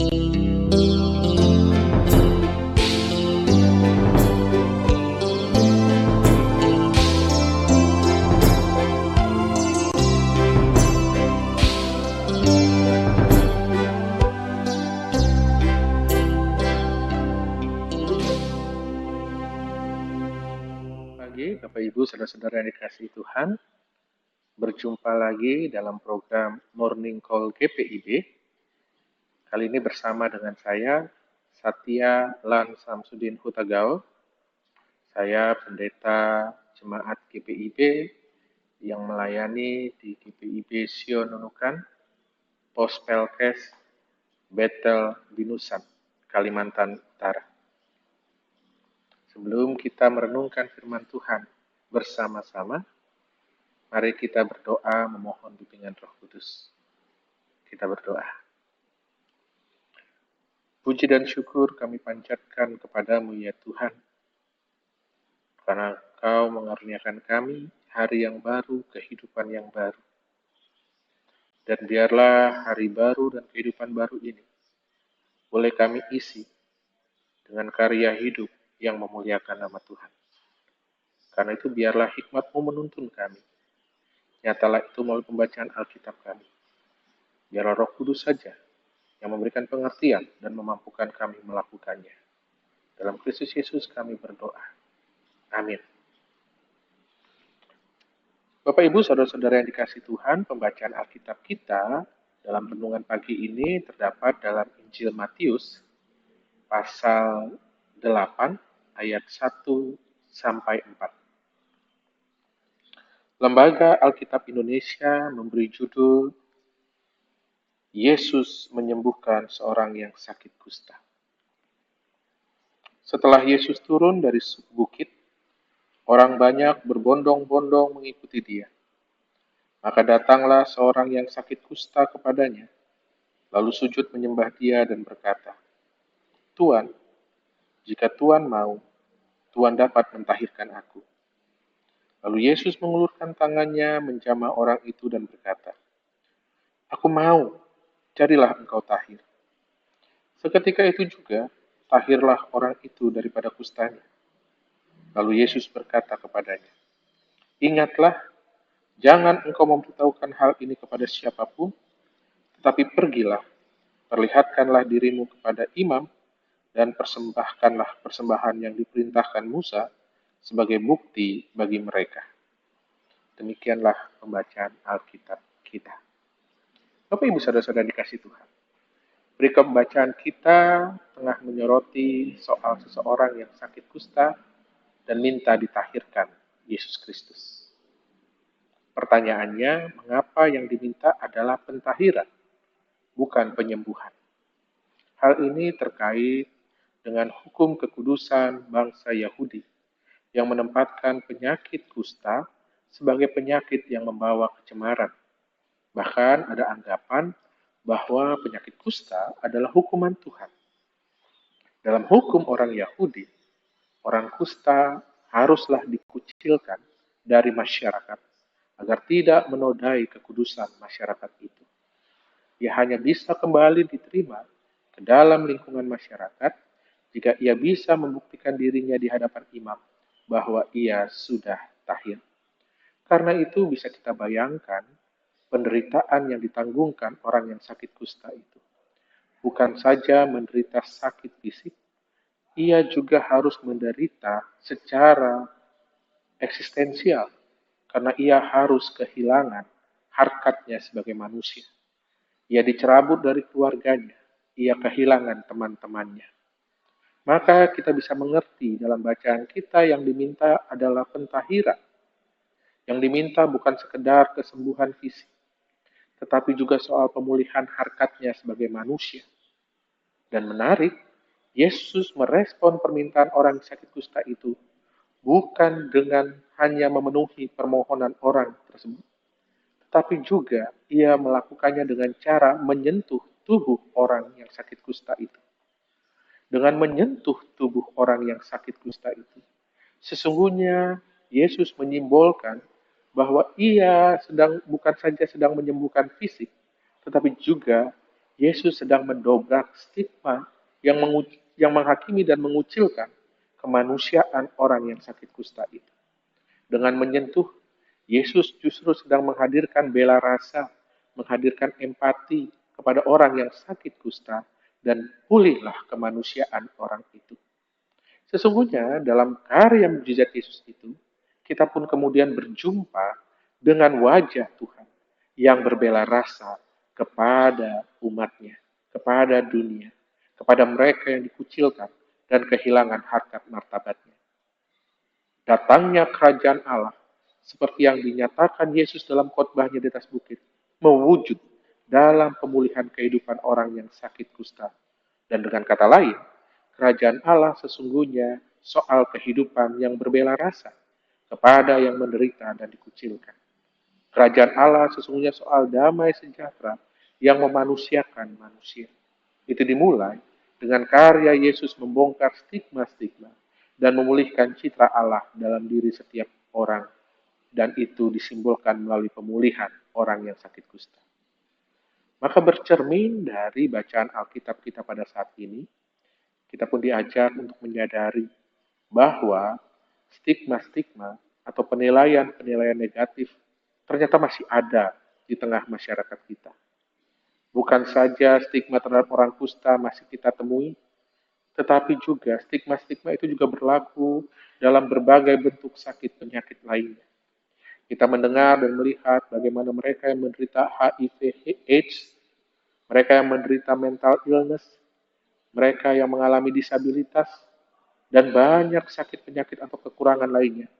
Pagi, Bapak Ibu, saudara-saudara yang dikasihi Tuhan, berjumpa lagi dalam program Morning Call GPIB. Kali ini bersama dengan saya, Satya Lan Samsudin Hutagao. Saya pendeta jemaat GPIB yang melayani di GPIB Sion Nunukan, Pos Pelkes, Betel Binusan, Kalimantan Utara. Sebelum kita merenungkan firman Tuhan bersama-sama, mari kita berdoa memohon bimbingan Roh Kudus. Kita berdoa. Puji dan syukur kami panjatkan kepadamu ya Tuhan, karena Engkau mengaruniakan kami hari yang baru, kehidupan yang baru. Dan biarlah hari baru dan kehidupan baru ini boleh kami isi dengan karya hidup yang memuliakan nama Tuhan. Karena itu biarlah hikmat-Mu menuntun kami. Nyatalah itu melalui pembacaan Alkitab kami. Biarlah Roh Kudus saja yang memberikan pengertian dan memampukan kami melakukannya. Dalam Kristus Yesus kami berdoa. Amin. Bapak Ibu, saudara-saudara yang dikasihi Tuhan, pembacaan Alkitab kita dalam renungan pagi ini terdapat dalam Injil Matius pasal 8 ayat 1 sampai 4. Lembaga Alkitab Indonesia memberi judul Yesus menyembuhkan seorang yang sakit kusta. Setelah Yesus turun dari bukit, orang banyak berbondong-bondong mengikuti dia. Maka datanglah seorang yang sakit kusta kepadanya, lalu sujud menyembah dia dan berkata, "Tuan, jika Tuan mau, Tuan dapat mentahirkan aku." Lalu Yesus mengulurkan tangannya menjamah orang itu dan berkata, "Aku mau, jadilah engkau tahir." Seketika itu juga, tahirlah orang itu daripada kustanya. Lalu Yesus berkata kepadanya, "Ingatlah, jangan engkau memberitahukan hal ini kepada siapapun, tetapi pergilah, perlihatkanlah dirimu kepada imam, dan persembahkanlah persembahan yang diperintahkan Musa sebagai bukti bagi mereka." Demikianlah pembacaan Alkitab kita. Bapak Ibu saudara-saudara dikasihi Tuhan. Berikut pembacaan kita tengah menyoroti soal seseorang yang sakit kusta dan minta ditahirkan Yesus Kristus. Pertanyaannya, mengapa yang diminta adalah pentahiran, bukan penyembuhan? Hal ini terkait dengan hukum kekudusan bangsa Yahudi yang menempatkan penyakit kusta sebagai penyakit yang membawa kecemaran. Bahkan ada anggapan bahwa penyakit kusta adalah hukuman Tuhan. Dalam hukum orang Yahudi, orang kusta haruslah dikucilkan dari masyarakat agar tidak menodai kekudusan masyarakat itu. Ia hanya bisa kembali diterima ke dalam lingkungan masyarakat jika ia bisa membuktikan dirinya di hadapan imam bahwa ia sudah tahir. Karena itu bisa kita bayangkan penderitaan yang ditanggungkan orang yang sakit kusta itu. Bukan saja menderita sakit fisik, ia juga harus menderita secara eksistensial karena ia harus kehilangan harkatnya sebagai manusia. Ia dicerabut dari keluarganya, ia kehilangan teman-temannya. Maka kita bisa mengerti dalam bacaan kita yang diminta adalah pentahiran. Yang diminta bukan sekedar kesembuhan fisik, tetapi juga soal pemulihan harkatnya sebagai manusia. Dan menarik, Yesus merespon permintaan orang sakit kusta itu bukan dengan hanya memenuhi permohonan orang tersebut, tetapi juga ia melakukannya dengan cara menyentuh tubuh orang yang sakit kusta itu. Dengan menyentuh tubuh orang yang sakit kusta itu, sesungguhnya Yesus menyimbolkan bahwa ia bukan saja sedang menyembuhkan fisik, tetapi juga Yesus sedang mendobrak stigma yang menghakimi dan mengucilkan kemanusiaan orang yang sakit kusta itu. Dengan menyentuh, Yesus justru sedang menghadirkan bela rasa, menghadirkan empati kepada orang yang sakit kusta, dan pulihlah kemanusiaan orang itu. Sesungguhnya dalam karya mujizat Yesus itu, kita pun kemudian berjumpa dengan wajah Tuhan yang berbela rasa kepada umatnya, kepada dunia, kepada mereka yang dikucilkan dan kehilangan harkat martabatnya. Datangnya kerajaan Allah, seperti yang dinyatakan Yesus dalam khotbahnya di atas bukit, mewujud dalam pemulihan kehidupan orang yang sakit kusta. Dan dengan kata lain, kerajaan Allah sesungguhnya soal kehidupan yang berbela rasa kepada yang menderita dan dikucilkan. Kerajaan Allah sesungguhnya soal damai sejahtera yang memanusiakan manusia. Itu dimulai dengan karya Yesus membongkar stigma-stigma dan memulihkan citra Allah dalam diri setiap orang. Dan itu disimbolkan melalui pemulihan orang yang sakit kusta. Maka bercermin dari bacaan Alkitab kita pada saat ini, kita pun diajak untuk menyadari bahwa stigma-stigma atau penilaian-penilaian negatif ternyata masih ada di tengah masyarakat kita. Bukan saja stigma terhadap orang kusta masih kita temui, tetapi juga stigma-stigma itu juga berlaku dalam berbagai bentuk sakit penyakit lainnya. Kita mendengar dan melihat bagaimana mereka yang menderita HIV/AIDS, mereka yang menderita mental illness, mereka yang mengalami disabilitas, dan banyak sakit penyakit atau kekurangan lainnya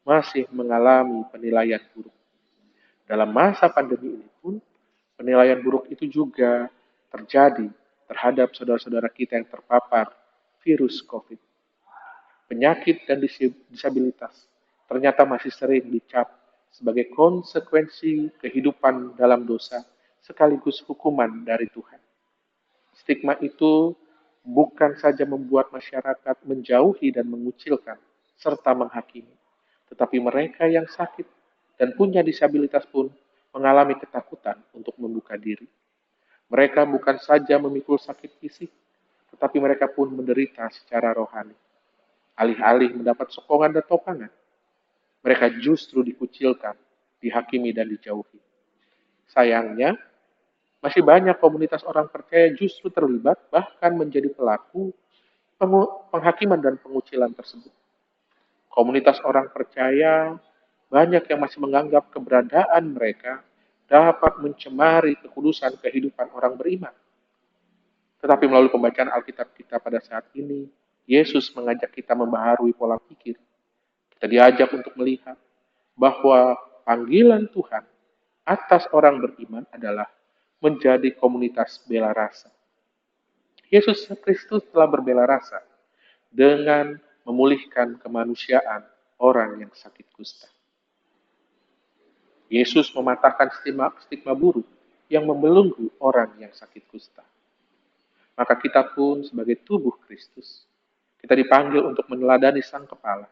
masih mengalami penilaian buruk. Dalam masa pandemi ini pun, penilaian buruk itu juga terjadi terhadap saudara-saudara kita yang terpapar virus COVID. Penyakit dan disabilitas ternyata masih sering dicap sebagai konsekuensi kehidupan dalam dosa sekaligus hukuman dari Tuhan. Stigma itu bukan saja membuat masyarakat menjauhi dan mengucilkan serta menghakimi, tetapi mereka yang sakit dan punya disabilitas pun mengalami ketakutan untuk membuka diri. Mereka bukan saja memikul sakit fisik, tetapi mereka pun menderita secara rohani. Alih-alih mendapat sokongan dan topangan, mereka justru dikucilkan, dihakimi, dan dijauhi. Sayangnya, masih banyak komunitas orang percaya justru terlibat bahkan menjadi pelaku penghakiman dan pengucilan tersebut. Komunitas orang percaya banyak yang masih menganggap keberadaan mereka dapat mencemari kekudusan kehidupan orang beriman. Tetapi melalui pembacaan Alkitab kita pada saat ini, Yesus mengajak kita membaharui pola pikir. Kita diajak untuk melihat bahwa panggilan Tuhan atas orang beriman adalah menjadi komunitas bela rasa. Yesus Kristus telah berbela rasa dengan memulihkan kemanusiaan orang yang sakit kusta. Yesus mematahkan stigma buruk yang membelenggu orang yang sakit kusta. Maka kita pun sebagai tubuh Kristus, kita dipanggil untuk meneladani Sang Kepala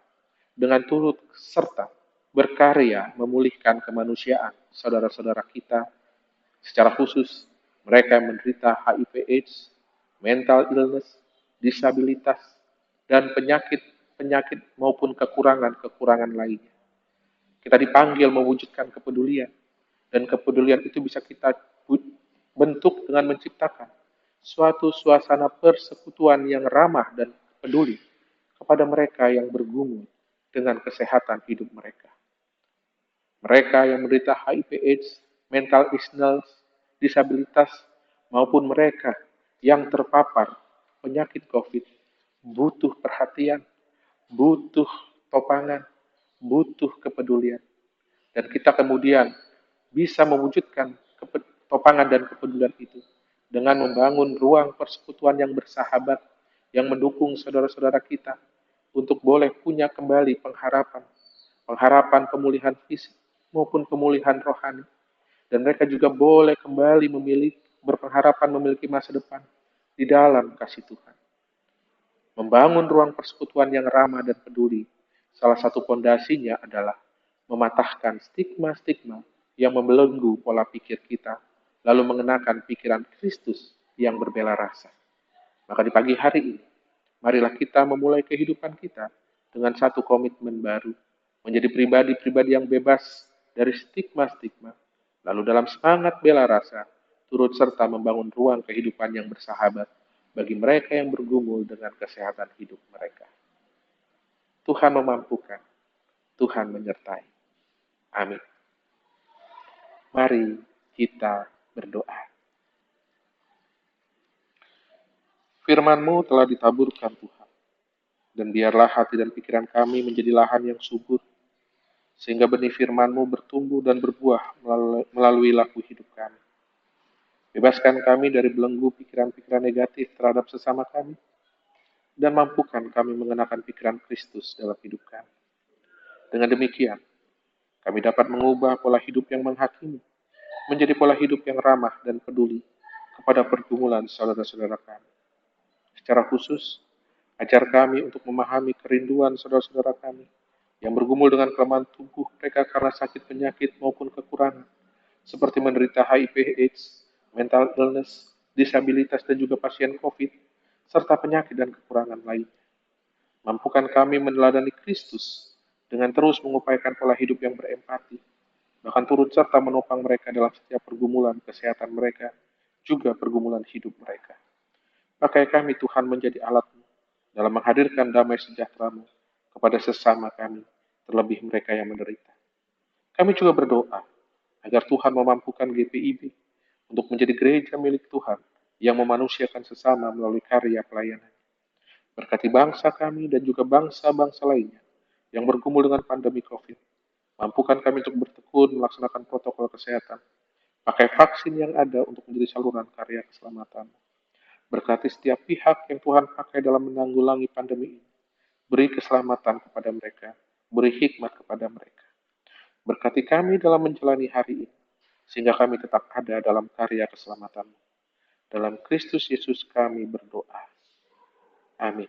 dengan turut serta berkarya memulihkan kemanusiaan saudara-saudara kita, secara khusus mereka yang menderita HIV/AIDS, mental illness, disabilitas, dan penyakit maupun kekurangan-kekurangan lainnya. Kita dipanggil mewujudkan kepedulian, dan kepedulian itu bisa kita bentuk dengan menciptakan suatu suasana persekutuan yang ramah dan peduli kepada mereka yang bergumul dengan kesehatan hidup mereka. Mereka yang menderita HIV/AIDS, mental illness, disabilitas, maupun mereka yang terpapar penyakit COVID, butuh perhatian, butuh topangan, butuh kepedulian. Dan kita kemudian bisa mewujudkan topangan dan kepedulian itu dengan membangun ruang persekutuan yang bersahabat, yang mendukung saudara-saudara kita untuk boleh punya kembali pengharapan pemulihan fisik maupun pemulihan rohani. Dan mereka juga boleh kembali berpengharapan memiliki masa depan di dalam kasih Tuhan. Membangun ruang persekutuan yang ramah dan peduli, salah satu pondasinya adalah mematahkan stigma-stigma yang membelenggu pola pikir kita lalu mengenakan pikiran Kristus yang berbela rasa. Maka di pagi hari ini, marilah kita memulai kehidupan kita dengan satu komitmen baru, menjadi pribadi-pribadi yang bebas dari stigma-stigma, lalu dalam semangat bela rasa, turut serta membangun ruang kehidupan yang bersahabat bagi mereka yang bergumul dengan kesehatan hidup mereka. Tuhan memampukan, Tuhan menyertai. Amin. Mari kita berdoa. Firman-Mu telah ditaburkan Tuhan, dan biarlah hati dan pikiran kami menjadi lahan yang subur, sehingga benih firman-Mu bertumbuh dan berbuah melalui laku hidup kami. Bebaskan kami dari belenggu pikiran-pikiran negatif terhadap sesama kami, dan mampukan kami mengenakan pikiran Kristus dalam hidup kami. Dengan demikian, kami dapat mengubah pola hidup yang menghakimi, menjadi pola hidup yang ramah dan peduli kepada pergumulan saudara-saudara kami. Secara khusus, ajar kami untuk memahami kerinduan saudara-saudara kami yang bergumul dengan kelemahan tubuh mereka karena sakit penyakit maupun kekurangan, seperti menderita HIV/AIDS, mental illness, disabilitas dan juga pasien COVID, serta penyakit dan kekurangan lainnya. Mampukan kami meneladani Kristus dengan terus mengupayakan pola hidup yang berempati, bahkan turut serta menopang mereka dalam setiap pergumulan kesehatan mereka, juga pergumulan hidup mereka. Pakai kami Tuhan menjadi alat-Mu dalam menghadirkan damai sejahtera-Mu kepada sesama kami, terlebih mereka yang menderita. Kami juga berdoa agar Tuhan memampukan GPIB untuk menjadi gereja milik Tuhan yang memanusiakan sesama melalui karya pelayanan. Berkati bangsa kami dan juga bangsa-bangsa lainnya yang bergumul dengan pandemi COVID. Mampukan kami untuk bertekun melaksanakan protokol kesehatan, pakai vaksin yang ada untuk menjadi saluran karya keselamatan. Berkati setiap pihak yang Tuhan pakai dalam menanggulangi pandemi ini. Beri keselamatan kepada mereka, beri hikmat kepada mereka. Berkati kami dalam menjalani hari ini, sehingga kami tetap ada dalam karya keselamatan-Mu. Dalam Kristus Yesus kami berdoa. Amin.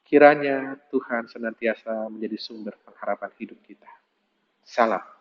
Kiranya Tuhan senantiasa menjadi sumber pengharapan hidup kita. Salam.